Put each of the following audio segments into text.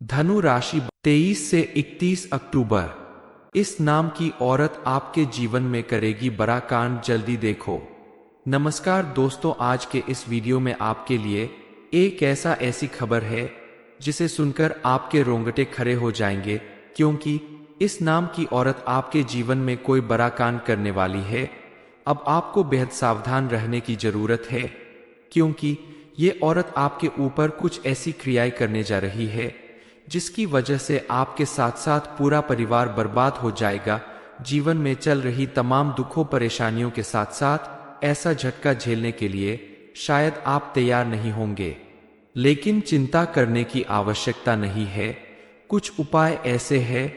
धनु राशि 23 से 31 अक्टूबर। इस नाम की औरत आपके जीवन में करेगी बड़ा कांड, जल्दी देखो। नमस्कार दोस्तों, आज के इस वीडियो में आपके लिए एक ऐसी खबर है जिसे सुनकर आपके रोंगटे खड़े हो जाएंगे, क्योंकि इस नाम की औरत आपके जीवन में कोई बड़ा कांड करने वाली है। अब आपको बेहद सावधान रहने की जरूरत है, क्योंकि ये औरत आपके ऊपर कुछ ऐसी क्रियाएं करने जा रही है जिसकी वजह से आपके साथ साथ पूरा परिवार बर्बाद हो जाएगा। जीवन में चल रही तमाम दुखों परेशानियों के साथ साथ ऐसा झटका झेलने के लिए शायद आप तैयार नहीं होंगे, लेकिन चिंता करने की आवश्यकता नहीं है। कुछ उपाय ऐसे हैं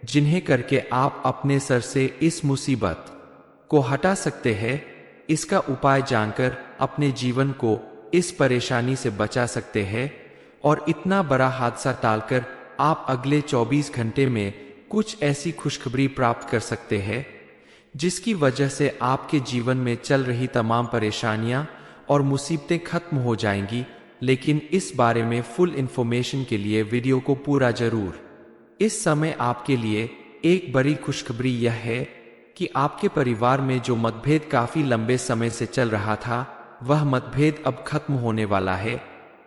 जिन्हें करके आप अपने सर से इस मुसीबत को हटा सकते हैं। इसका उपाय जानकर अपने जीवन को इस परेशानी से बचा सकते हैं और इतना बड़ा हादसा टालकर आप अगले 24 घंटे में कुछ ऐसी खुशखबरी प्राप्त कर सकते हैं जिसकी वजह से आपके जीवन में चल रही तमाम परेशानियां और मुसीबतें खत्म हो जाएंगी। लेकिन इस बारे में फुल इंफॉर्मेशन के लिए वीडियो को पूरा जरूर। इस समय आपके लिए एक बड़ी खुशखबरी यह है कि आपके परिवार में जो मतभेद काफी लंबे समय से चल रहा था, वह मतभेद अब खत्म होने वाला है।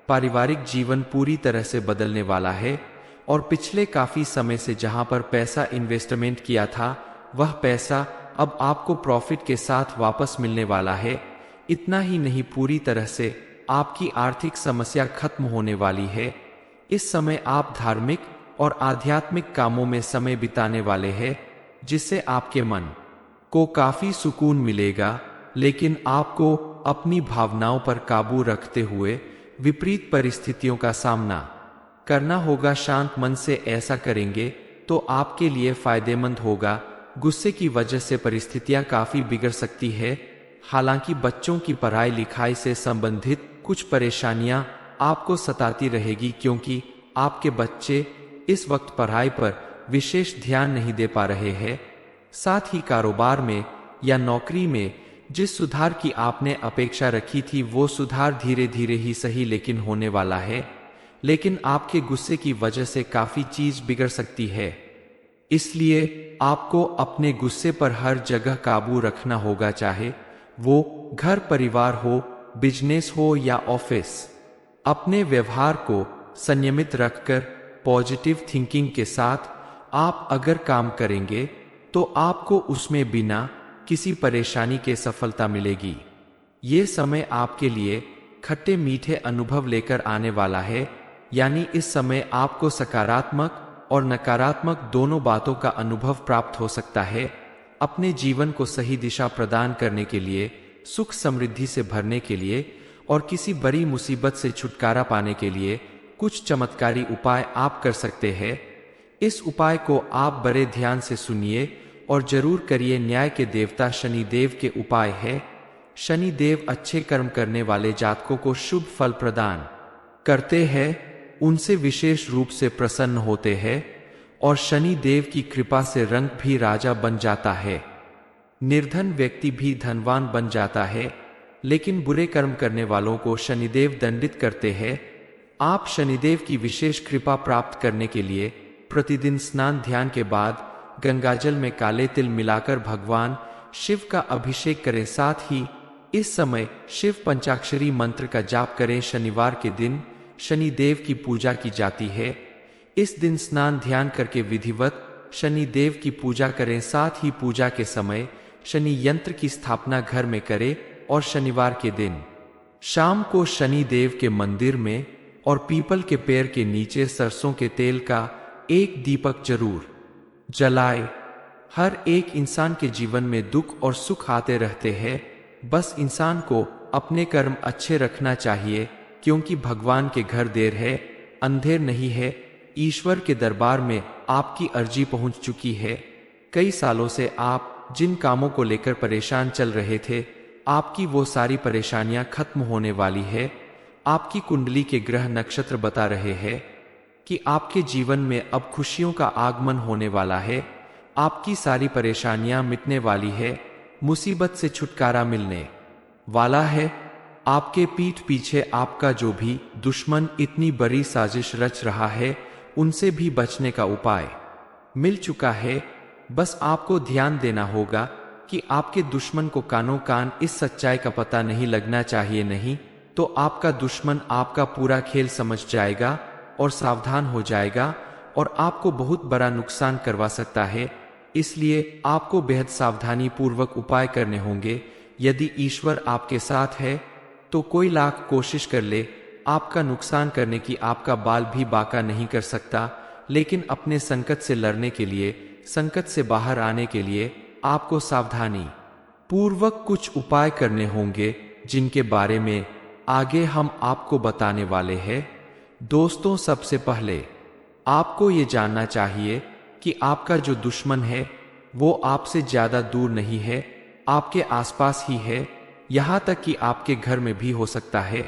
पारिवारिक जीवन पूरी तरह से बदलने वाला है और पिछले काफी समय से जहां पर पैसा इन्वेस्टमेंट किया था, वह पैसा अब आपको प्रॉफिट के साथ वापस मिलने वाला है। इतना ही नहीं, पूरी तरह से आपकी आर्थिक समस्या खत्म होने वाली है। इस समय आप धार्मिक और आध्यात्मिक कामों में समय बिताने वाले हैं, जिससे आपके मन को काफी सुकून मिलेगा। लेकिन आपको अपनी भावनाओं पर काबू रखते हुए विपरीत परिस्थितियों का सामना करना होगा। शांत मन से ऐसा करेंगे तो आपके लिए फायदेमंद होगा। गुस्से की वजह से परिस्थितियां काफी बिगड़ सकती है। हालांकि बच्चों की पढ़ाई लिखाई से संबंधित कुछ परेशानियां आपको सताती रहेगी, क्योंकि आपके बच्चे इस वक्त पढ़ाई पर विशेष ध्यान नहीं दे पा रहे हैं। साथ ही कारोबार में या नौकरी में जिस सुधार की आपने अपेक्षा रखी थी, वो सुधार धीरे धीरे ही सही लेकिन होने वाला है। लेकिन आपके गुस्से की वजह से काफी चीज बिगड़ सकती है, इसलिए आपको अपने गुस्से पर हर जगह काबू रखना होगा, चाहे वो घर परिवार हो, बिजनेस हो या ऑफिस। अपने व्यवहार को संयमित रखकर पॉजिटिव थिंकिंग के साथ आप अगर काम करेंगे तो आपको उसमें बिना किसी परेशानी के सफलता मिलेगी। ये समय आपके लिए खट्टे मीठे अनुभव लेकर आने वाला है, यानी इस समय आपको सकारात्मक और नकारात्मक दोनों बातों का अनुभव प्राप्त हो सकता है। अपने जीवन को सही दिशा प्रदान करने के लिए, सुख समृद्धि से भरने के लिए और किसी बड़ी मुसीबत से छुटकारा पाने के लिए कुछ चमत्कारी उपाय आप कर सकते हैं। इस उपाय को आप बड़े ध्यान से सुनिए और जरूर करिए। न्याय के देवता शनि देव के उपाय है। शनि देव अच्छे कर्म करने वाले जातकों को शुभ फल प्रदान करते हैं, उनसे विशेष रूप से प्रसन्न होते हैं और शनि देव की कृपा से रंग भी राजा बन जाता है। निर्धन व्यक्ति भी धनवान बन जाता है। लेकिन बुरे कर्म करने वालों को शनिदेव दंडित करते हैं। आप शनिदेव की विशेष कृपा प्राप्त करने के लिए प्रतिदिन स्नान ध्यान के बाद गंगाजल में काले तिल मिलाकर भगवान शिव का अभिषेक करें। साथ ही इस समय शिव पंचाक्षरी मंत्र का जाप करें। शनिवार के दिन शनि देव की पूजा की जाती है। इस दिन स्नान ध्यान करके विधिवत शनि देव की पूजा करें। साथ ही पूजा के समय शनि यंत्र की स्थापना घर में करें और शनिवार के दिन शाम को शनि देव के मंदिर में और पीपल के पेड़ के नीचे सरसों के तेल का एक दीपक जरूर जलाए। हर एक इंसान के जीवन में दुख और सुख आते रहते हैं, बस इंसान को अपने कर्म अच्छे रखना चाहिए, क्योंकि भगवान के घर देर है अंधेर नहीं है। ईश्वर के दरबार में आपकी अर्जी पहुंच चुकी है। कई सालों से आप जिन कामों को लेकर परेशान चल रहे थे, आपकी वो सारी परेशानियां खत्म होने वाली है। आपकी कुंडली के ग्रह नक्षत्र बता रहे हैं कि आपके जीवन में अब खुशियों का आगमन होने वाला है। आपकी सारी परेशानियां मिटने वाली है, मुसीबत से छुटकारा मिलने वाला है। आपके पीठ पीछे आपका जो भी दुश्मन इतनी बड़ी साजिश रच रहा है, उनसे भी बचने का उपाय मिल चुका है। बस आपको ध्यान देना होगा कि आपके दुश्मन को कानों कान इस सच्चाई का पता नहीं लगना चाहिए, नहीं तो आपका दुश्मन आपका पूरा खेल समझ जाएगा और सावधान हो जाएगा और आपको बहुत बड़ा नुकसान करवा सकता है। इसलिए आपको बेहद सावधानी पूर्वक उपाय करने होंगे। यदि ईश्वर आपके साथ है तो कोई लाख कोशिश कर ले आपका नुकसान करने की, आपका बाल भी बांका नहीं कर सकता। लेकिन अपने संकट से लड़ने के लिए, संकट से बाहर आने के लिए आपको सावधानी पूर्वक कुछ उपाय करने होंगे, जिनके बारे में आगे हम आपको बताने वाले हैं। दोस्तों, सबसे पहले आपको ये जानना चाहिए कि आपका जो दुश्मन है वो आपसे ज्यादा दूर नहीं है, आपके आसपास ही है, यहाँ तक कि आपके घर में भी हो सकता है।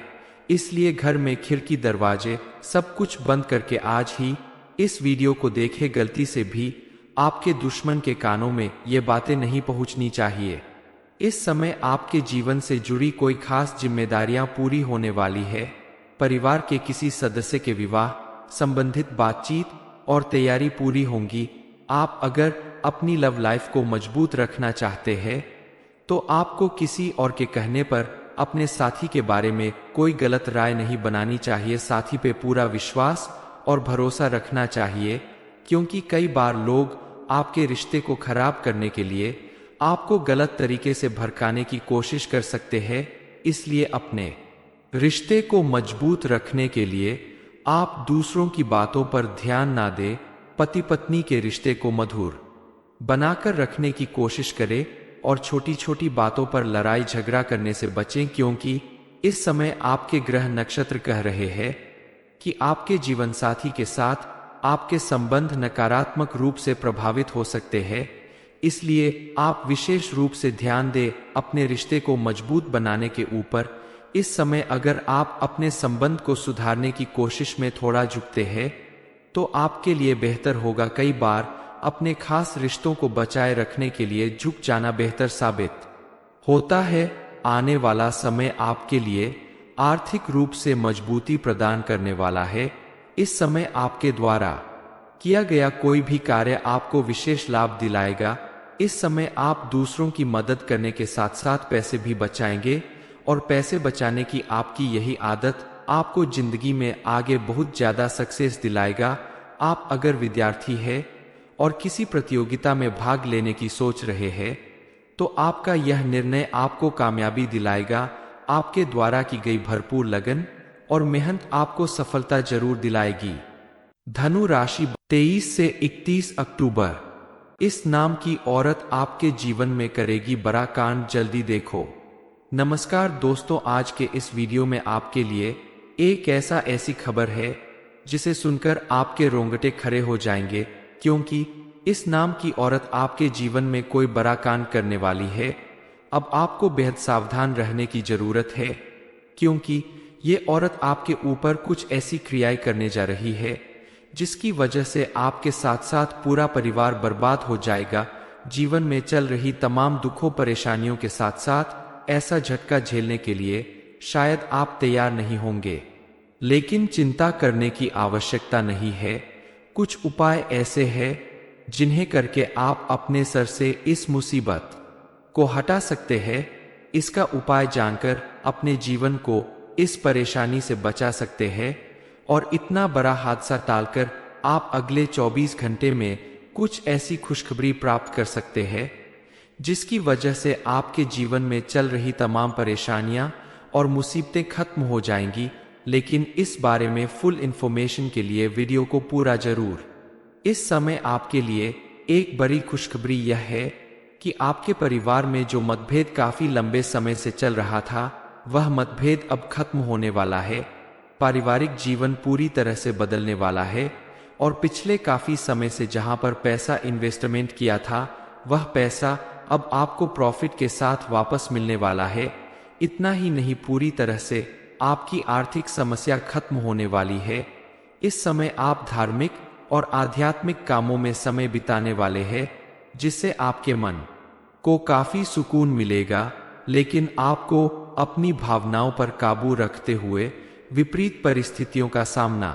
इसलिए घर में खिड़की, दरवाजे सब कुछ बंद करके आज ही इस वीडियो को देखें। गलती से भी आपके दुश्मन के कानों में ये बातें नहीं पहुंचनी चाहिए। इस समय आपके जीवन से जुड़ी कोई खास जिम्मेदारियां पूरी होने वाली है। परिवार के किसी सदस्य के विवाह संबंधित बातचीत और तैयारी पूरी होंगी। आप अगर अपनी लव लाइफ को मजबूत रखना चाहते हैं तो आपको किसी और के कहने पर अपने साथी के बारे में कोई गलत राय नहीं बनानी चाहिए। साथी पे पूरा विश्वास और भरोसा रखना चाहिए, क्योंकि कई बार लोग आपके रिश्ते को खराब करने के लिए आपको गलत तरीके से भड़काने की कोशिश कर सकते हैं। इसलिए अपने रिश्ते को मजबूत रखने के लिए आप दूसरों की बातों पर ध्यान ना दें। पति पत्नी के रिश्ते को मधुर बनाकर रखने की कोशिश करें और छोटी छोटी बातों पर लड़ाई झगड़ा करने से बचें, क्योंकि इस समय आपके ग्रह नक्षत्र कह रहे हैं कि आपके जीवन साथी के साथ आपके संबंध नकारात्मक रूप से प्रभावित हो सकते हैं। इसलिए आप विशेष रूप से ध्यान दें अपने रिश्ते को मजबूत बनाने के ऊपर। इस समय अगर आप अपने संबंध को सुधारने की कोशिश में थोड़ा झुकते हैं तो आपके लिए बेहतर होगा। कई बार अपने खास रिश्तों को बचाए रखने के लिए झुक जाना बेहतर साबित होता है। आने वाला समय आपके लिए आर्थिक रूप से मजबूती प्रदान करने वाला है। इस समय आपके द्वारा किया गया कोई भी कार्य आपको विशेष लाभ दिलाएगा। इस समय आप दूसरों की मदद करने के साथ साथ पैसे भी बचाएंगे और पैसे बचाने की आपकी यही आदत आपको जिंदगी में आगे बहुत ज्यादा सक्सेस दिलाएगा। आप अगर विद्यार्थी हैं और किसी प्रतियोगिता में भाग लेने की सोच रहे हैं तो आपका यह निर्णय आपको कामयाबी दिलाएगा। आपके द्वारा की गई भरपूर लगन और मेहनत आपको सफलता जरूर दिलाएगी। धनु राशि 23 से 31 अक्टूबर। इस नाम की औरत आपके जीवन में करेगी बड़ा कांड, जल्दी देखो। नमस्कार दोस्तों, आज के इस वीडियो में आपके लिए एक ऐसी खबर है जिसे सुनकर आपके रोंगटे खड़े हो जाएंगे, क्योंकि इस नाम की औरत आपके जीवन में कोई बड़ा कांड करने वाली है। अब आपको बेहद सावधान रहने की जरूरत है, क्योंकि ये औरत आपके ऊपर कुछ ऐसी क्रियाएं करने जा रही है जिसकी वजह से आपके साथ साथ पूरा परिवार बर्बाद हो जाएगा। जीवन में चल रही तमाम दुखों परेशानियों के साथ साथ ऐसा झटका झेलने के लिए शायद आप तैयार नहीं होंगे, लेकिन चिंता करने की आवश्यकता नहीं है। कुछ उपाय ऐसे हैं जिन्हें करके आप अपने सर से इस मुसीबत को हटा सकते हैं। इसका उपाय जानकर अपने जीवन को इस परेशानी से बचा सकते हैं और इतना बड़ा हादसा टालकर आप अगले 24 घंटे में कुछ ऐसी खुशखबरी प्राप्त कर सकते हैं जिसकी वजह से आपके जीवन में चल रही तमाम परेशानियां और मुसीबतें खत्म हो जाएंगी। लेकिन इस बारे में फुल इंफॉर्मेशन के लिए वीडियो को पूरा जरूर। इस समय आपके लिए एक बड़ी खुशखबरी यह है कि आपके परिवार में जो मतभेद काफी लंबे समय से चल रहा था, वह मतभेद अब खत्म होने वाला है। पारिवारिक जीवन पूरी तरह से बदलने वाला है और पिछले काफी समय से जहां पर पैसा इन्वेस्टमेंट किया था, वह पैसा अब आपको प्रॉफिट के साथ वापस मिलने वाला है। इतना ही नहीं, पूरी तरह से आपकी आर्थिक समस्या खत्म होने वाली है। इस समय आप धार्मिक और आध्यात्मिक कामों में समय बिताने वाले हैं, जिससे आपके मन को काफी सुकून मिलेगा। लेकिन आपको अपनी भावनाओं पर काबू रखते हुए विपरीत परिस्थितियों का सामना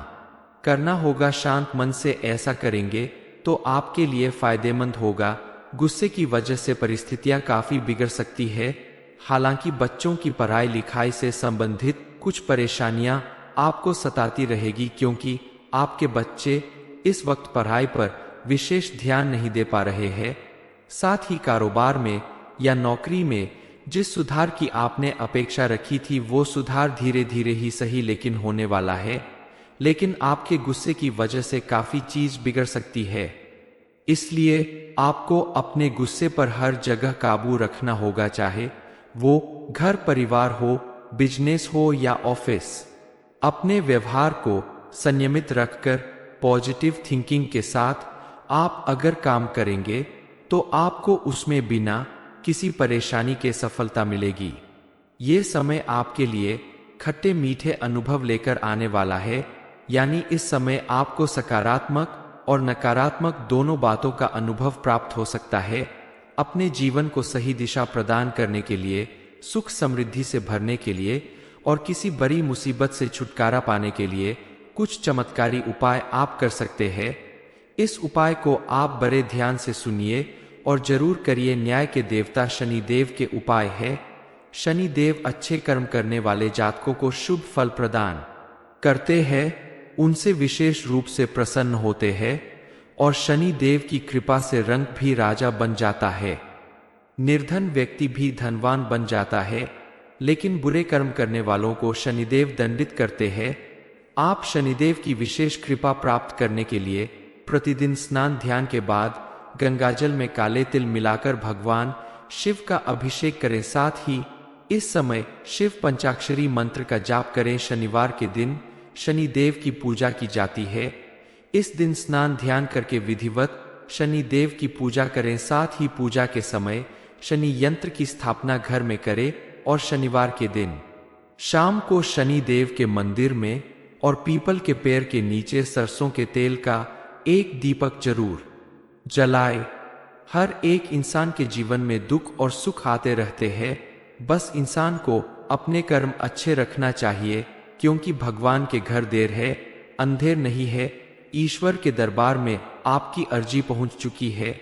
करना होगा शांत मन से। ऐसा करेंगे तो आपके लिए फायदेमंद होगा। गुस्से की वजह से परिस्थितियां काफी बिगड़ सकती है। हालांकि बच्चों की पढ़ाई लिखाई से संबंधित कुछ परेशानियां आपको सताती रहेगी, क्योंकि आपके बच्चे इस वक्त पढ़ाई पर विशेष ध्यान नहीं दे पा रहे हैं। साथ ही कारोबार में या नौकरी में जिस सुधार की आपने अपेक्षा रखी थी वो सुधार धीरे धीरे ही सही लेकिन होने वाला है। लेकिन आपके गुस्से की वजह से काफी चीज बिगड़ सकती है, इसलिए आपको अपने गुस्से पर हर जगह काबू रखना होगा, चाहे वो घर परिवार हो, बिजनेस हो या ऑफिस। अपने व्यवहार को संयमित रखकर पॉजिटिव थिंकिंग के साथ आप अगर काम करेंगे तो आपको उसमें बिना किसी परेशानी के सफलता मिलेगी। ये समय आपके लिए खट्टे मीठे अनुभव लेकर आने वाला है, यानी इस समय आपको सकारात्मक और नकारात्मक दोनों बातों का अनुभव प्राप्त हो सकता है। अपने जीवन को सही दिशा प्रदान करने के लिए, सुख समृद्धि से भरने के लिए और किसी बड़ी मुसीबत से छुटकारा पाने के लिए कुछ चमत्कारी उपाय आप कर सकते हैं। इस उपाय को आप बड़े ध्यान से सुनिए और जरूर करिए। न्याय के देवता शनि देव के उपाय है। शनि देव अच्छे कर्म करने वाले जातकों को शुभ फल प्रदान करते हैं, उनसे विशेष रूप से प्रसन्न होते हैं और शनि देव की कृपा से रंग भी राजा बन जाता है। निर्धन व्यक्ति भी धनवान बन जाता है, लेकिन बुरे कर्म करने वालों को शनिदेव दंडित करते हैं। आप शनिदेव की विशेष कृपा प्राप्त करने के लिए प्रतिदिन स्नान ध्यान के बाद गंगाजल में काले तिल मिलाकर भगवान शिव का अभिषेक करें। साथ ही इस समय शिव पंचाक्षरी मंत्र का जाप करें। शनिवार के दिन शनि देव की पूजा की जाती है। इस दिन स्नान ध्यान करके विधिवत शनि देव की पूजा करें। साथ ही पूजा के समय शनि यंत्र की स्थापना घर में करें और शनिवार के दिन शाम को शनि देव के मंदिर में और पीपल के पेड़ के नीचे सरसों के तेल का एक दीपक जरूर जलाए। हर एक इंसान के जीवन में दुख और सुख आते रहते हैं, बस इंसान को अपने कर्म अच्छे रखना चाहिए, क्योंकि भगवान के घर देर है अंधेर नहीं है। ईश्वर के दरबार में आपकी अर्जी पहुंच चुकी है।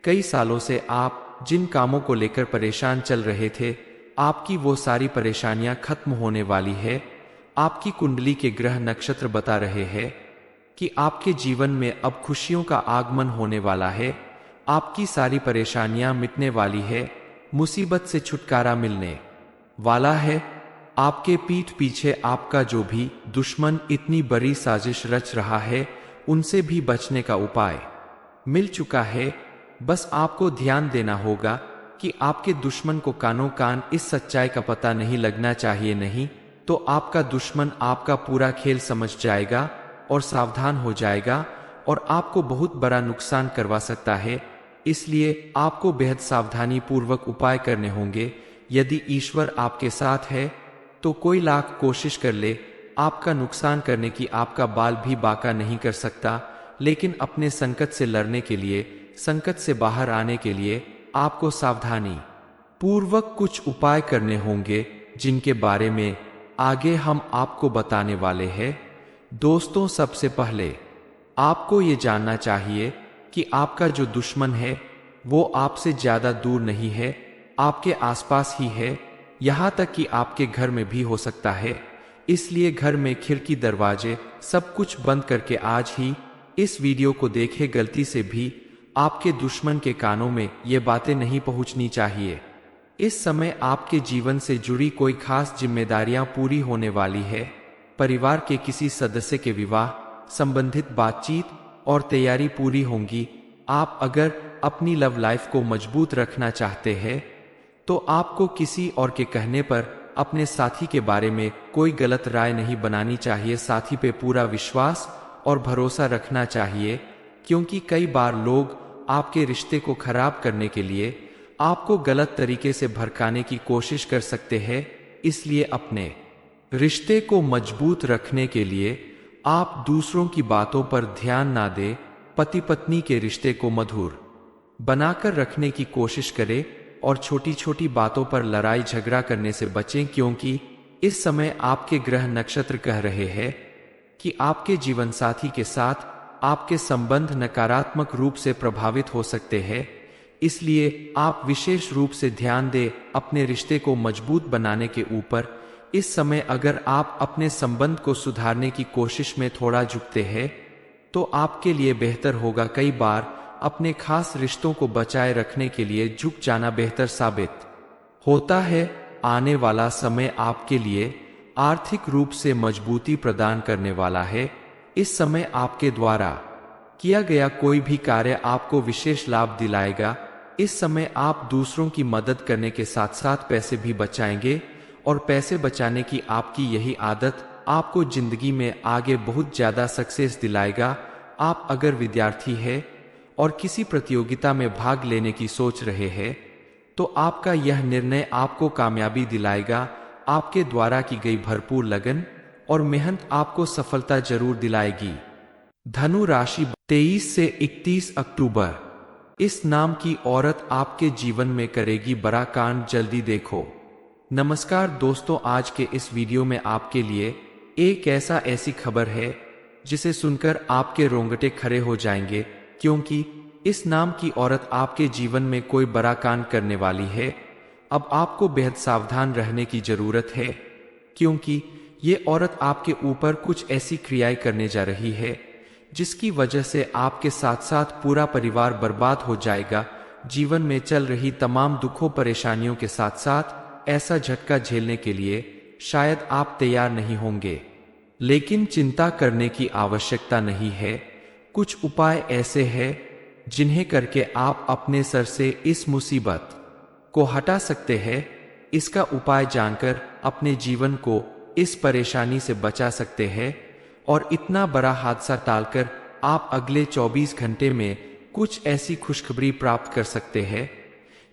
कई सालों से आप जिन कामों को लेकर परेशान चल रहे थे, आपकी वो सारी परेशानियां खत्म होने वाली है। आपकी कुंडली के ग्रह नक्षत्र बता रहे हैं कि आपके जीवन में अब खुशियों का आगमन होने वाला है। आपकी सारी परेशानियां मिटने वाली है, मुसीबत से छुटकारा मिलने वाला है। आपके पीठ पीछे आपका जो भी दुश्मन इतनी बड़ी साजिश रच रहा है, उनसे भी बचने का उपाय मिल चुका है। बस आपको ध्यान देना होगा कि आपके दुश्मन को कानों कान इस सच्चाई का पता नहीं लगना चाहिए, नहीं तो आपका दुश्मन आपका पूरा खेल समझ जाएगा और सावधान हो जाएगा और आपको बहुत बड़ा नुकसान करवा सकता है। इसलिए आपको बेहद सावधानी पूर्वक उपाय करने होंगे। यदि ईश्वर आपके साथ है तो कोई लाख कोशिश कर ले, आपका नुकसान करने की आपका बाल भी बांका नहीं कर सकता। लेकिन अपने संकट से लड़ने के लिए, संकट से बाहर आने के लिए आपको सावधानी पूर्वक कुछ उपाय करने होंगे, जिनके बारे में आगे हम आपको बताने वाले हैं। दोस्तों, सबसे पहले आपको ये जानना चाहिए कि आपका जो दुश्मन है वो आपसे ज्यादा दूर नहीं है, आपके आसपास ही है। यहाँ तक कि आपके घर में भी हो सकता है। इसलिए घर में खिड़की दरवाजे सब कुछ बंद करके आज ही इस वीडियो को देखें। गलती से भी आपके दुश्मन के कानों में ये बातें नहीं पहुंचनी चाहिए। इस समय आपके जीवन से जुड़ी कोई खास जिम्मेदारियां पूरी होने वाली है। परिवार के किसी सदस्य के विवाह संबंधित बातचीत और तैयारी पूरी होंगी। आप अगर अपनी लव लाइफ को मजबूत रखना चाहते हैं तो आपको किसी और के कहने पर अपने साथी के बारे में कोई गलत राय नहीं बनानी चाहिए। साथी पे पूरा विश्वास और भरोसा रखना चाहिए, क्योंकि कई बार लोग आपके रिश्ते को खराब करने के लिए आपको गलत तरीके से भड़काने की कोशिश कर सकते हैं। इसलिए अपने रिश्ते को मजबूत रखने के लिए आप दूसरों की बातों पर ध्यान ना दें। पति पत्नी के रिश्ते को मधुर बनाकर रखने की कोशिश करें और छोटी छोटी बातों पर लड़ाई झगड़ा करने से बचें, क्योंकि इस समय आपके ग्रह नक्षत्र कह रहे हैं कि आपके जीवन साथी के साथ आपके संबंध नकारात्मक रूप से प्रभावित हो सकते हैं। इसलिए आप विशेष रूप से ध्यान दें अपने रिश्ते को मजबूत बनाने के ऊपर। इस समय अगर आप अपने संबंध को सुधारने की कोशिश में थोड़ा झुकते हैं तो आपके लिए बेहतर होगा। कई बार अपने खास रिश्तों को बचाए रखने के लिए झुक जाना बेहतर साबित होता है। आने वाला समय आपके लिए आर्थिक रूप से मजबूती प्रदान करने वाला है। इस समय आपके द्वारा किया गया कोई भी कार्य आपको विशेष लाभ दिलाएगा। इस समय आप दूसरों की मदद करने के साथ साथ पैसे भी बचाएंगे और पैसे बचाने की आपकी यही आदत आपको जिंदगी में आगे बहुत ज्यादा सक्सेस दिलाएगा। आप अगर विद्यार्थी हैं और किसी प्रतियोगिता में भाग लेने की सोच रहे हैं तो आपका यह निर्णय आपको कामयाबी दिलाएगा। आपके द्वारा की गई भरपूर लगन और मेहनत आपको सफलता जरूर दिलाएगी। धनु राशि 23 से 31 अक्टूबर। इस नाम की औरत आपके जीवन में करेगी बड़ा कांड, जल्दी देखो। नमस्कार दोस्तों, आज के इस वीडियो में आपके लिए एक ऐसी खबर है जिसे सुनकर आपके रोंगटे खड़े हो जाएंगे, क्योंकि इस नाम की औरत आपके जीवन में कोई बड़ा कांड करने वाली है। अब आपको बेहद सावधान रहने की जरूरत है, क्योंकि ये औरत आपके ऊपर कुछ ऐसी क्रियाएं करने जा रही है जिसकी वजह से आपके साथ साथ पूरा परिवार बर्बाद हो जाएगा। जीवन में चल रही तमाम दुखों परेशानियों के साथ साथ ऐसा झटका झेलने के लिए शायद आप तैयार नहीं होंगे, लेकिन चिंता करने की आवश्यकता नहीं है। कुछ उपाय ऐसे हैं जिन्हें करके आप अपने सर से इस मुसीबत को हटा सकते हैं। इसका उपाय जानकर अपने जीवन को इस परेशानी से बचा सकते हैं और इतना बड़ा हादसा टालकर आप अगले 24 घंटे में कुछ ऐसी खुशखबरी प्राप्त कर सकते हैं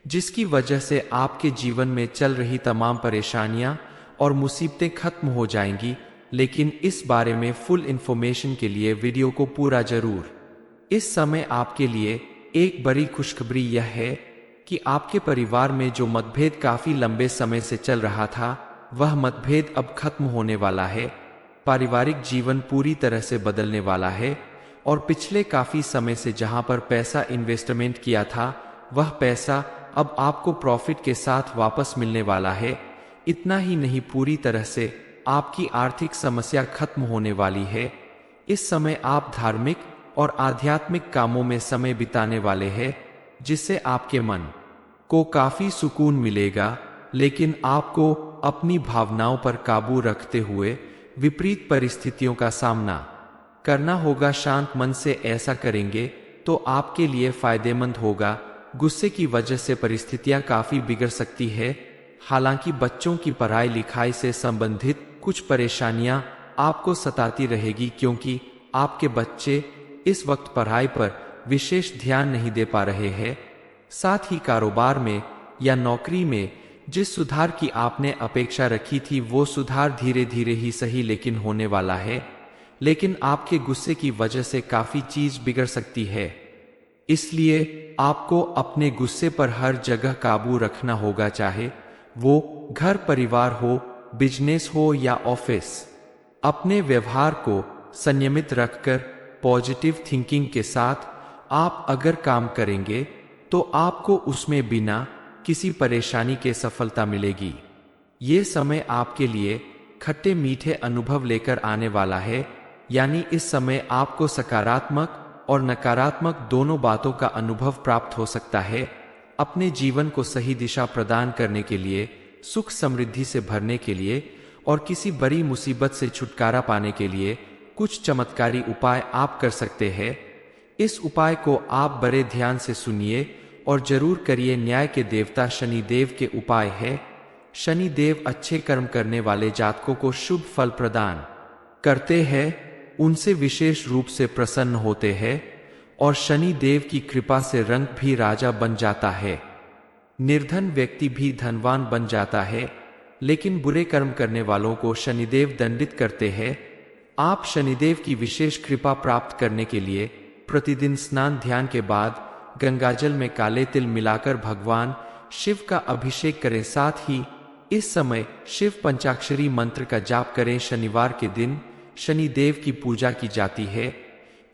जिसकी वजह से आपके जीवन में चल रही तमाम परेशानियां और मुसीबतें खत्म हो जाएंगी। लेकिन इस बारे में फुल इंफॉर्मेशन के लिए वीडियो को पूरा जरूर। इस समय आपके लिए एक बड़ी खुशखबरी यह है कि आपके परिवार में जो मतभेद काफी लंबे समय से चल रहा था, वह मतभेद अब खत्म होने वाला है। पारिवारिक जीवन पूरी तरह से बदलने वाला है और पिछले काफी समय से जहां पर पैसा इन्वेस्टमेंट किया था, वह पैसा अब आपको प्रॉफिट के साथ वापस मिलने वाला है। इतना ही नहीं, पूरी तरह से आपकी आर्थिक समस्या खत्म होने वाली है। इस समय आप धार्मिक और आध्यात्मिक कामों में समय बिताने वाले हैं, जिससे आपके मन को काफी सुकून मिलेगा। लेकिन आपको अपनी भावनाओं पर काबू रखते हुए विपरीत परिस्थितियों का सामना करना होगा। शांत मन से ऐसा करेंगे तो आपके लिए फायदेमंद होगा। गुस्से की वजह से परिस्थितियां काफी बिगड़ सकती है। हालांकि बच्चों की पढ़ाई लिखाई से संबंधित कुछ परेशानियां आपको सताती रहेगी, क्योंकि आपके बच्चे इस वक्त पढ़ाई पर विशेष ध्यान नहीं दे पा रहे हैं। साथ ही कारोबार में या नौकरी में जिस सुधार की आपने अपेक्षा रखी थी, वो सुधार धीरे धीरे ही सही लेकिन होने वाला है। लेकिन आपके गुस्से की वजह से काफी चीज बिगड़ सकती है, इसलिए आपको अपने गुस्से पर हर जगह काबू रखना होगा, चाहे वो घर परिवार हो, बिजनेस हो या ऑफिस। अपने व्यवहार को संयमित रखकर पॉजिटिव थिंकिंग के साथ आप अगर काम करेंगे तो आपको उसमें बिना किसी परेशानी के सफलता मिलेगी। ये समय आपके लिए खट्टे मीठे अनुभव लेकर आने वाला है, यानी इस समय आपको सकारात्मक और नकारात्मक दोनों बातों का अनुभव प्राप्त हो सकता है। अपने जीवन को सही दिशा प्रदान करने के लिए, सुख समृद्धि से भरने के लिए और किसी बड़ी मुसीबत से छुटकारा पाने के लिए कुछ चमत्कारी उपाय आप कर सकते हैं। इस उपाय को आप बड़े ध्यान से सुनिए और जरूर करिए। न्याय के देवता शनि देव के उपाय है। शनि देव अच्छे कर्म करने वाले जातकों को शुभ फल प्रदान करते हैं, उनसे विशेष रूप से प्रसन्न होते हैं और शनि देव की कृपा से रंग भी राजा बन जाता है। निर्धन व्यक्ति भी धनवान बन जाता है, लेकिन बुरे कर्म करने वालों को शनिदेव दंडित करते हैं। आप शनिदेव की विशेष कृपा प्राप्त करने के लिए प्रतिदिन स्नान ध्यान के बाद गंगाजल में काले तिल मिलाकर भगवान शिव का अभिषेक करें। साथ ही इस समय शिव पंचाक्षरी मंत्र का जाप करें। शनिवार के दिन शनि देव की पूजा की जाती है।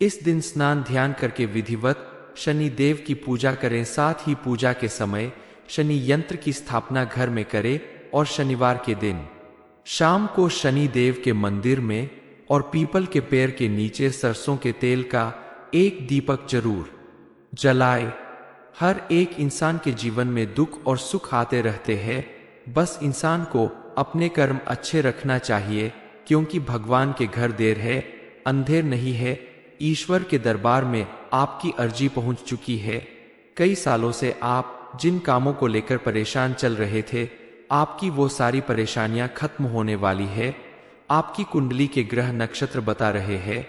इस दिन स्नान ध्यान करके विधिवत शनि देव की पूजा करें। साथ ही पूजा के समय शनि यंत्र की स्थापना घर में करें और शनिवार के दिन शाम को शनि देव के मंदिर में और पीपल के पेड़ के नीचे सरसों के तेल का एक दीपक जरूर जलाए। हर एक इंसान के जीवन में दुख और सुख आते रहते हैं, बस इंसान को अपने कर्म अच्छे रखना चाहिए, क्योंकि भगवान के घर देर है अंधेर नहीं है। ईश्वर के दरबार में आपकी अर्जी पहुंच चुकी है। कई सालों से आप जिन कामों को लेकर परेशान चल रहे थे, आपकी वो सारी परेशानियां खत्म होने वाली है। आपकी कुंडली के ग्रह नक्षत्र बता रहे हैं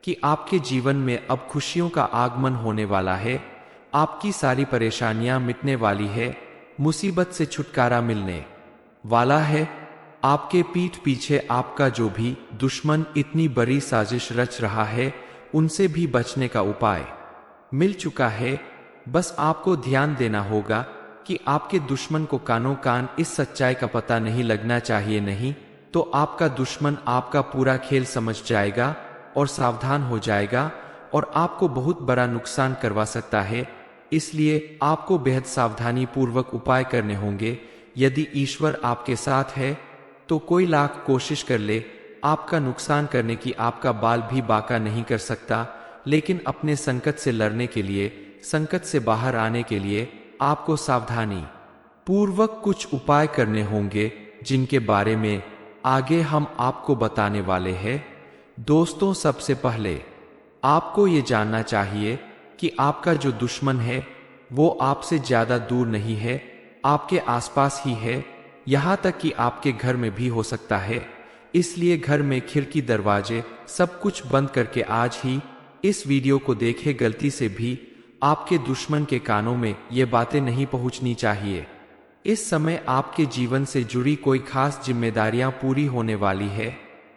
कि आपके जीवन में अब खुशियों का आगमन होने वाला है। आपकी सारी परेशानियां मिटने वाली है, मुसीबत से छुटकारा मिलने वाला है। आपके पीठ पीछे आपका जो भी दुश्मन इतनी बड़ी साजिश रच रहा है, उनसे भी बचने का उपाय मिल चुका है। बस आपको ध्यान देना होगा कि आपके दुश्मन को कानों कान इस सच्चाई का पता नहीं लगना चाहिए, नहीं तो आपका दुश्मन आपका पूरा खेल समझ जाएगा और सावधान हो जाएगा और आपको बहुत बड़ा नुकसान करवा सकता है। इसलिए आपको बेहद सावधानी पूर्वक उपाय करने होंगे। यदि ईश्वर आपके साथ है तो कोई लाख कोशिश कर ले आपका नुकसान करने की, आपका बाल भी बांका नहीं कर सकता। लेकिन अपने संकट से लड़ने के लिए, संकट से बाहर आने के लिए आपको सावधानी पूर्वक कुछ उपाय करने होंगे, जिनके बारे में आगे हम आपको बताने वाले हैं। दोस्तों, सबसे पहले आपको ये जानना चाहिए कि आपका जो दुश्मन है वो आपसे ज्यादा दूर नहीं है, आपके आसपास ही है। यहाँ तक कि आपके घर में भी हो सकता है। इसलिए घर में खिड़की दरवाजे सब कुछ बंद करके आज ही इस वीडियो को देखें। गलती से भी आपके दुश्मन के कानों में ये बातें नहीं पहुंचनी चाहिए। इस समय आपके जीवन से जुड़ी कोई खास जिम्मेदारियां पूरी होने वाली है।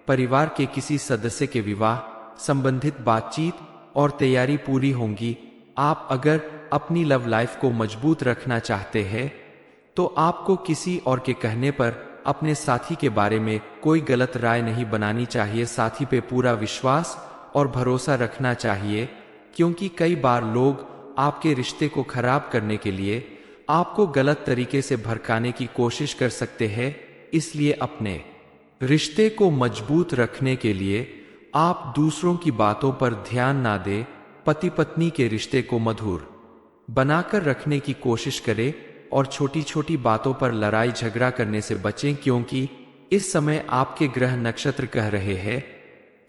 परिवार के किसी सदस्य के विवाह संबंधित बातचीत और तैयारी पूरी होंगी। आप अगर अपनी लव लाइफ को मजबूत रखना चाहते हैं तो आपको किसी और के कहने पर अपने साथी के बारे में कोई गलत राय नहीं बनानी चाहिए। साथी पे पूरा विश्वास और भरोसा रखना चाहिए, क्योंकि कई बार लोग आपके रिश्ते को खराब करने के लिए आपको गलत तरीके से भड़काने की कोशिश कर सकते हैं। इसलिए अपने रिश्ते को मजबूत रखने के लिए आप दूसरों की बातों पर ध्यान ना दें। पति पत्नी के रिश्ते को मधुर बनाकर रखने की कोशिश करें और छोटी छोटी बातों पर लड़ाई झगड़ा करने से बचें, क्योंकि इस समय आपके ग्रह नक्षत्र कह रहे हैं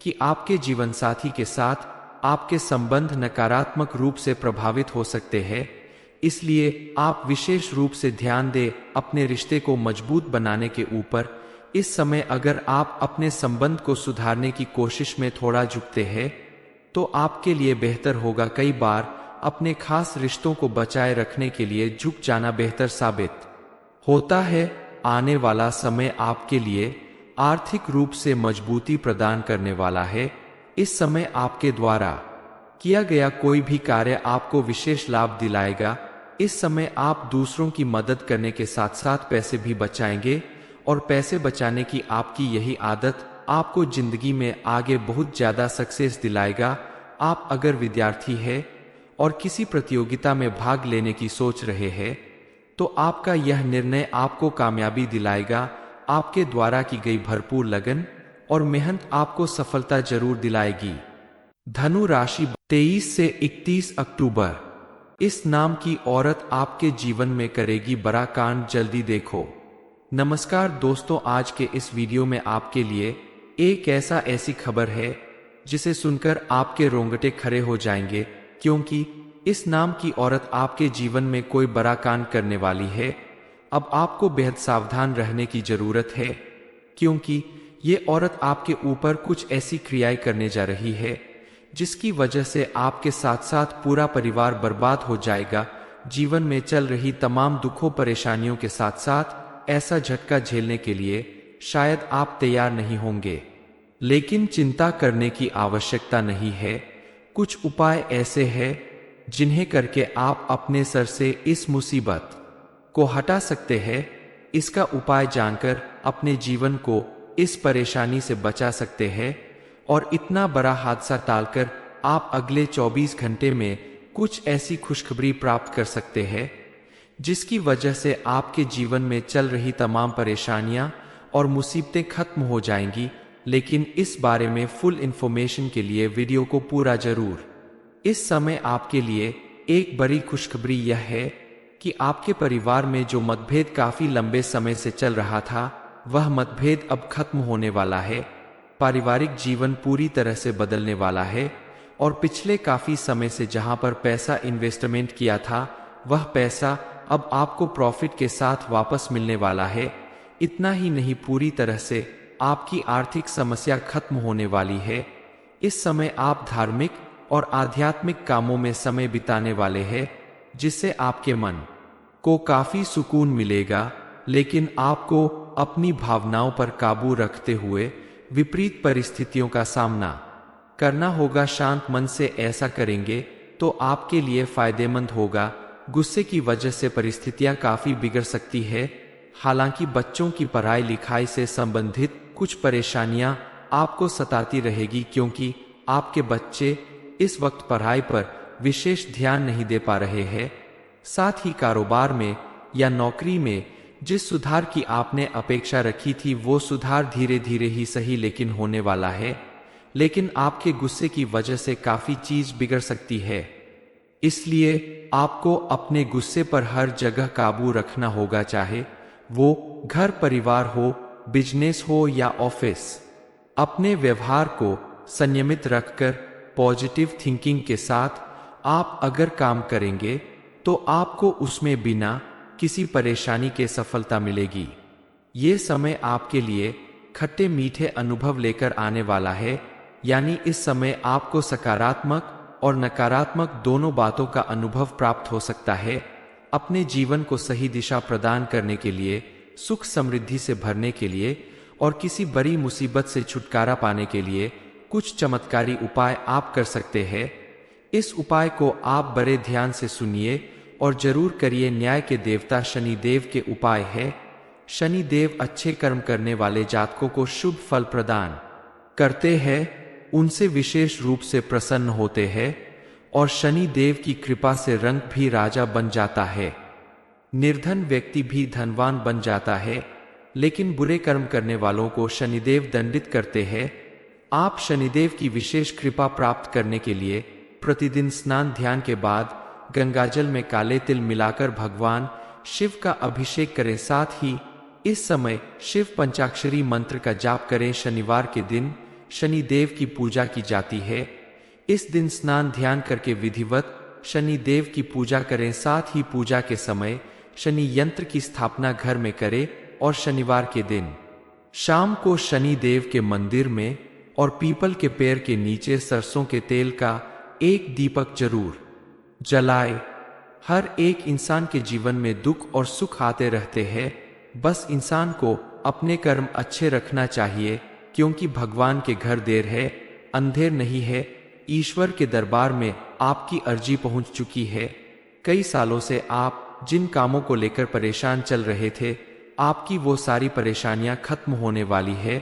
कि आपके जीवन साथी के साथ आपके संबंध नकारात्मक रूप से प्रभावित हो सकते हैं। इसलिए आप विशेष रूप से ध्यान दें अपने रिश्ते को मजबूत बनाने के ऊपर। इस समय अगर आप अपने संबंध को सुधारने की कोशिश में थोड़ा झुकते हैं तो आपके लिए बेहतर होगा। कई बार अपने खास रिश्तों को बचाए रखने के लिए झुक जाना बेहतर साबित होता है। आने वाला समय आपके लिए आर्थिक रूप से मजबूती प्रदान करने वाला है। इस समय आपके द्वारा किया गया कोई भी कार्य आपको विशेष लाभ दिलाएगा। इस समय आप दूसरों की मदद करने के साथ साथ पैसे भी बचाएंगे और पैसे बचाने की आपकी यही आदत आपको जिंदगी में आगे बहुत ज्यादा सक्सेस दिलाएगा। आप अगर विद्यार्थी है और किसी प्रतियोगिता में भाग लेने की सोच रहे हैं तो आपका यह निर्णय आपको कामयाबी दिलाएगा। आपके द्वारा की गई भरपूर लगन और मेहनत आपको सफलता जरूर दिलाएगी। धनु राशि 23 से 31 अक्टूबर। इस नाम की औरत आपके जीवन में करेगी बड़ा कांड, जल्दी देखो। नमस्कार दोस्तों, आज के इस वीडियो में आपके लिए एक ऐसी खबर है जिसे सुनकर आपके रोंगटे खड़े हो जाएंगे, क्योंकि इस नाम की औरत आपके जीवन में कोई बड़ा कांड करने वाली है। अब आपको बेहद सावधान रहने की जरूरत है, क्योंकि ये औरत आपके ऊपर कुछ ऐसी क्रियाएं करने जा रही है जिसकी वजह से आपके साथ साथ पूरा परिवार बर्बाद हो जाएगा। जीवन में चल रही तमाम दुखों परेशानियों के साथ साथ ऐसा झटका झेलने के लिए शायद आप तैयार नहीं होंगे, लेकिन चिंता करने की आवश्यकता नहीं है। कुछ उपाय ऐसे हैं जिन्हें करके आप अपने सर से इस मुसीबत को हटा सकते हैं। इसका उपाय जानकर अपने जीवन को इस परेशानी से बचा सकते हैं। और इतना बड़ा हादसा टालकर आप अगले 24 घंटे में कुछ ऐसी खुशखबरी प्राप्त कर सकते हैं जिसकी वजह से आपके जीवन में चल रही तमाम परेशानियां और मुसीबतें खत्म हो जाएंगी। लेकिन इस बारे में फुल इंफॉर्मेशन के लिए वीडियो को पूरा जरूर। इस समय आपके लिए एक बड़ी खुशखबरी यह है कि आपके परिवार में जो मतभेद काफी लंबे समय से चल रहा था, वह मतभेद अब खत्म होने वाला है। पारिवारिक जीवन पूरी तरह से बदलने वाला है और पिछले काफी समय से जहां पर पैसा इन्वेस्टमेंट किया था, वह पैसा अब आपको प्रॉफिट के साथ वापस मिलने वाला है। इतना ही नहीं, पूरी तरह से आपकी आर्थिक समस्या खत्म होने वाली है। इस समय आप धार्मिक और आध्यात्मिक कामों में समय बिताने वाले हैं, जिससे आपके मन को काफी सुकून मिलेगा। लेकिन आपको अपनी भावनाओं पर काबू रखते हुए विपरीत परिस्थितियों का सामना करना होगा। शांत मन से ऐसा करेंगे तो आपके लिए फायदेमंद होगा। गुस्से की वजह से परिस्थितियां काफी बिगड़ सकती है। हालांकि बच्चों की पढ़ाई लिखाई से संबंधित कुछ परेशानियां आपको सताती रहेगी, क्योंकि आपके बच्चे इस वक्त पढ़ाई पर विशेष ध्यान नहीं दे पा रहे हैं। साथ ही कारोबार में या नौकरी में जिस सुधार की आपने अपेक्षा रखी थी, वो सुधार धीरे धीरे ही सही लेकिन होने वाला है। लेकिन आपके गुस्से की वजह से काफी चीज बिगड़ सकती है, इसलिए आपको अपने गुस्से पर हर जगह काबू रखना होगा, चाहे वो घर परिवार हो, बिजनेस हो या ऑफिस। अपने व्यवहार को संयमित रखकर पॉजिटिव थिंकिंग के साथ आप अगर काम करेंगे तो आपको उसमें बिना किसी परेशानी के सफलता मिलेगी। ये समय आपके लिए खट्टे मीठे अनुभव लेकर आने वाला है, यानी इस समय आपको सकारात्मक और नकारात्मक दोनों बातों का अनुभव प्राप्त हो सकता है। अपने जीवन को सही दिशा प्रदान करने के लिए, सुख समृद्धि से भरने के लिए और किसी बड़ी मुसीबत से छुटकारा पाने के लिए कुछ चमत्कारी उपाय आप कर सकते हैं। इस उपाय को आप बड़े ध्यान से सुनिए और जरूर करिए। न्याय के देवता शनि देव के उपाय है। शनि देव अच्छे कर्म करने वाले जातकों को शुभ फल प्रदान करते हैं, उनसे विशेष रूप से प्रसन्न होते हैं और शनि देव की कृपा से रंग भी राजा बन जाता है। निर्धन व्यक्ति भी धनवान बन जाता है। लेकिन बुरे कर्म करने वालों को शनिदेव दंडित करते हैं। आप शनिदेव की विशेष कृपा प्राप्त करने के लिए प्रतिदिन स्नान ध्यान के बाद गंगाजल में काले तिल मिलाकर भगवान शिव का अभिषेक करें। साथ ही इस समय शिव पंचाक्षरी मंत्र का जाप करें। शनिवार के दिन शनिदेव की पूजा की जाती है। इस दिन स्नान ध्यान करके विधिवत शनिदेव की पूजा करें। साथ ही पूजा के समय शनि यंत्र की स्थापना घर में करें और शनिवार के दिन शाम को शनिदेव के मंदिर में और पीपल के पेड़ के नीचे सरसों के तेल का एक दीपक जरूर जलाए। हर एक इंसान के जीवन में दुख और सुख आते रहते हैं, बस इंसान को अपने कर्म अच्छे रखना चाहिए, क्योंकि भगवान के घर देर है अंधेर नहीं है। ईश्वर के दरबार में आपकी अर्जी पहुंच चुकी है। कई सालों से आप जिन कामों को लेकर परेशान चल रहे थे, आपकी वो सारी परेशानियां खत्म होने वाली है।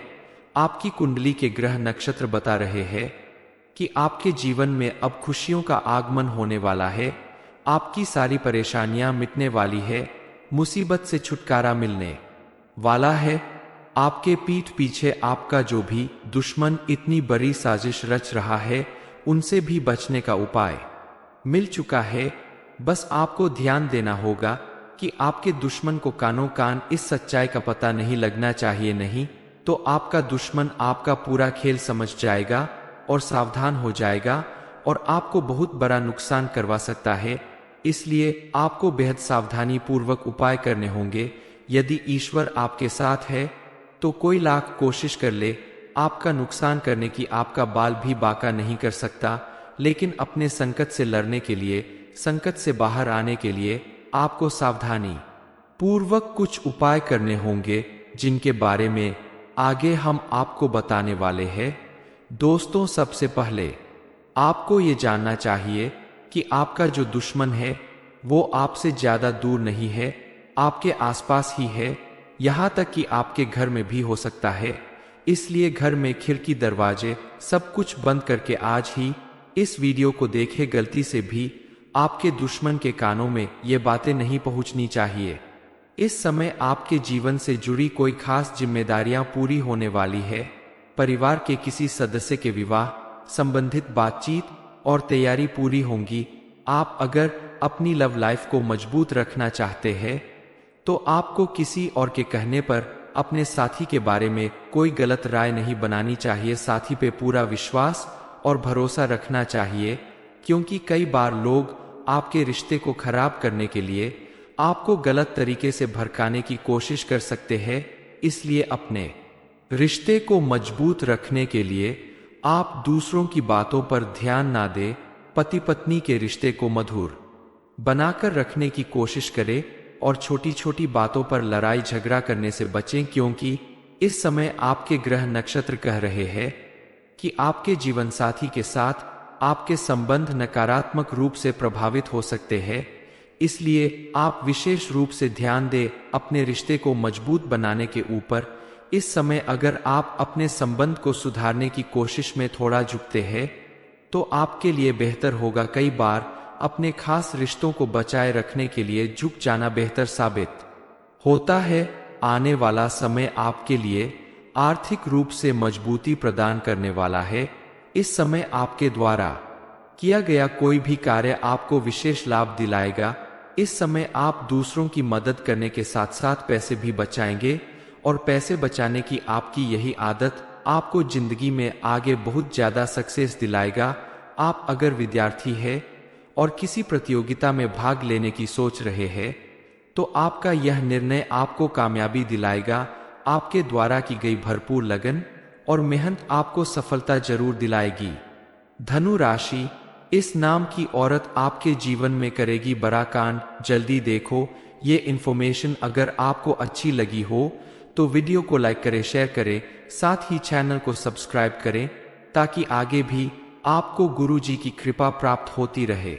आपकी कुंडली के ग्रह नक्षत्र बता रहे हैं कि आपके जीवन में अब खुशियों का आगमन होने वाला है। आपकी सारी परेशानियां मिटने वाली है, मुसीबत से छुटकारा मिलने वाला है। आपके पीठ पीछे आपका जो भी दुश्मन इतनी बड़ी साजिश रच रहा है, उनसे भी बचने का उपाय मिल चुका है। बस आपको ध्यान देना होगा कि आपके दुश्मन को कानों कान इस सच्चाई का पता नहीं लगना चाहिए, नहीं तो आपका दुश्मन आपका पूरा खेल समझ जाएगा और सावधान हो जाएगा और आपको बहुत बड़ा नुकसान करवा सकता है। इसलिए आपको बेहद सावधानी पूर्वक उपाय करने होंगे। यदि ईश्वर आपके साथ है तो कोई लाख कोशिश कर ले, आपका नुकसान करने की आपका बाल भी बांका नहीं कर सकता। लेकिन अपने संकट से लड़ने के लिए, संकट से बाहर आने के लिए आपको सावधानी पूर्वक कुछ उपाय करने होंगे, जिनके बारे में आगे हम आपको बताने वाले हैं। दोस्तों, सबसे पहले आपको ये जानना चाहिए कि आपका जो दुश्मन है वो आपसे ज्यादा दूर नहीं है, आपके आसपास ही है। यहाँ तक कि आपके घर में भी हो सकता है। इसलिए घर में खिड़की दरवाजे सब कुछ बंद करके आज ही इस वीडियो को देखें। गलती से भी आपके दुश्मन के कानों में ये बातें नहीं पहुंचनी चाहिए। इस समय आपके जीवन से जुड़ी कोई खास जिम्मेदारियां पूरी होने वाली है। परिवार के किसी सदस्य के विवाह संबंधित बातचीत और तैयारी पूरी होंगी। आप अगर अपनी लव लाइफ को मजबूत रखना चाहते हैं तो आपको किसी और के कहने पर अपने साथी के बारे में कोई गलत राय नहीं बनानी चाहिए। साथी पे पूरा विश्वास और भरोसा रखना चाहिए, क्योंकि कई बार लोग आपके रिश्ते को खराब करने के लिए आपको गलत तरीके से भड़काने की कोशिश कर सकते हैं। इसलिए अपने रिश्ते को मजबूत रखने के लिए आप दूसरों की बातों पर ध्यान ना दें। पति पत्नी के रिश्ते को मधुर बनाकर रखने की कोशिश करें और छोटी छोटी बातों पर लड़ाई झगड़ा करने से बचें, क्योंकि इस समय आपके ग्रह नक्षत्र कह रहे हैं कि आपके जीवन साथी के साथ आपके संबंध नकारात्मक रूप से प्रभावित हो सकते हैं। इसलिए आप विशेष रूप से ध्यान दें अपने रिश्ते को मजबूत बनाने के ऊपर। इस समय अगर आप अपने संबंध को सुधारने की कोशिश में थोड़ा झुकते हैं तो आपके लिए बेहतर होगा। कई बार अपने खास रिश्तों को बचाए रखने के लिए झुक जाना बेहतर साबित होता है। आने वाला समय आपके लिए आर्थिक रूप से मजबूती प्रदान करने वाला है। इस समय आपके द्वारा किया गया कोई भी कार्य आपको विशेष लाभ दिलाएगा। इस समय आप दूसरों की मदद करने के साथ साथ पैसे भी बचाएंगे और पैसे बचाने की आपकी यही आदत आपको जिंदगी में आगे बहुत ज्यादा सक्सेस दिलाएगा। आप अगर विद्यार्थी हैं और किसी प्रतियोगिता में भाग लेने की सोच रहे हैं तो आपका यह निर्णय आपको कामयाबी दिलाएगा। आपके द्वारा की गई भरपूर लगन और मेहनत आपको सफलता जरूर दिलाएगी। धनु राशि, इस नाम की औरत आपके जीवन में करेगी बड़ा कांड। जल्दी देखो ये इन्फॉर्मेशन अगर आपको अच्छी लगी हो तो वीडियो को लाइक करें, शेयर करें, साथ ही चैनल को सब्सक्राइब करें ताकि आगे भी आपको गुरुजी की कृपा प्राप्त होती रहे।